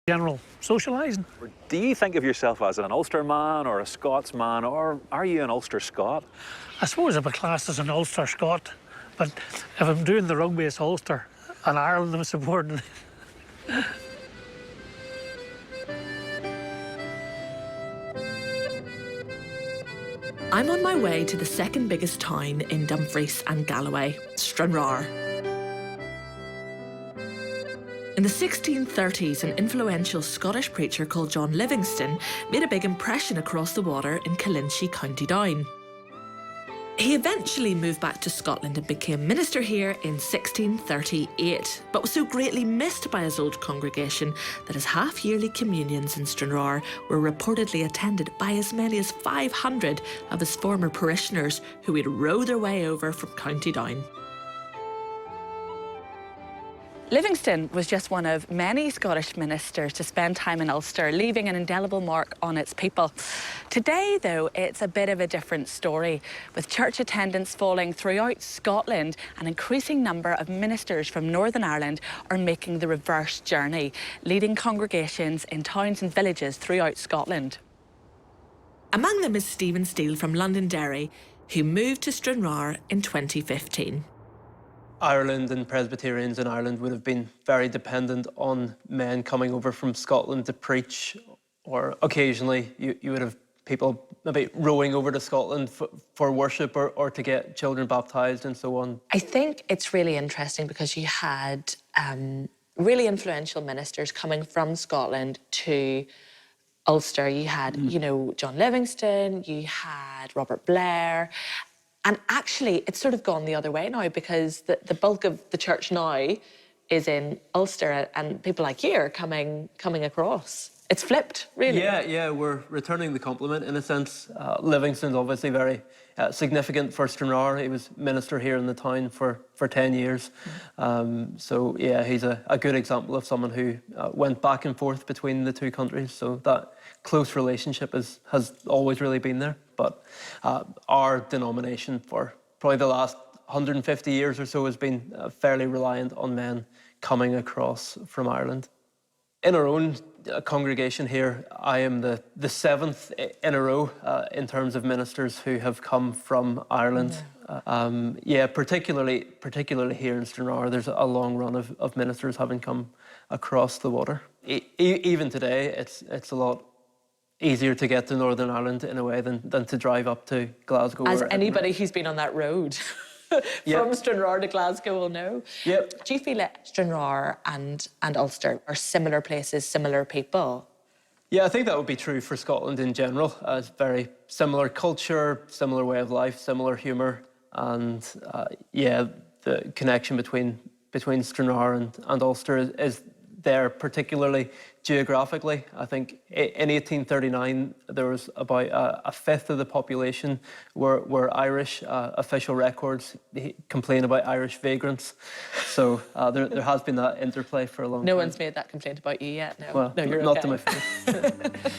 General socialising. Do you think of yourself as an Ulster man or a Scots man, or are you an Ulster Scot? I suppose I'd be classed as an Ulster Scot, but if I'm doing the rugby, it's Ulster, and Ireland I'm supporting. I'm on my way to the second biggest town in Dumfries and Galloway, Stranraer. In the 1630s, an influential Scottish preacher called John Livingston made a big impression across the water in Colinchie, County Down. He eventually moved back to Scotland and became minister here in 1638, but was so greatly missed by his old congregation that his half-yearly communions in Stranraer were reportedly attended by as many as 500 of his former parishioners who would row their way over from County Down. Livingston was just one of many Scottish ministers to spend time in Ulster, leaving an indelible mark on its people. Today, though, it's a bit of a different story, with church attendance falling throughout Scotland. An increasing number of ministers from Northern Ireland are making the reverse journey, leading congregations in towns and villages throughout Scotland. Among them is Stephen Steele from Londonderry, who moved to Stranraer in 2015. Ireland and Presbyterians in Ireland would have been very dependent on men coming over from Scotland to preach, or occasionally you would have people maybe rowing over to Scotland for worship or to get children baptised and so on. I think it's really interesting because you had really influential ministers coming from Scotland to Ulster. You had, you know, John Livingston, you had Robert Blair. And actually, it's sort of gone the other way now because the bulk of the church now is in Ulster and people like you are coming across. It's flipped, really. Yeah, we're returning the compliment in a sense. Livingston's obviously very significant for Stranraer. He was minister here in the town for 10 years. So, yeah, he's a good example of someone who went back and forth between the two countries. So that close relationship has always really been there. But our denomination for probably the last 150 years or so has been fairly reliant on men coming across from Ireland. In our own congregation here, I am the seventh in a row in terms of ministers who have come from Ireland. Yeah, particularly here in Stranraer, there's a long run of ministers having come across the water. Even today, it's a lot easier to get to Northern Ireland in a way than to drive up to Glasgow. As anybody who's been on that road from Stranraer to Glasgow will know. Yep. Do you feel that Stranraer and Ulster are similar places, similar people? Yeah, I think that would be true for Scotland in general. It's very similar culture, similar way of life, similar humour, and yeah, the connection between Stranraer and Ulster is there, particularly geographically. I think in 1839 there was about a fifth of the population were Irish. Official records complain about Irish vagrants. So there has been that interplay for a long time. No one's made that complaint about you yet, no. Well, no, you're not okay. to my face.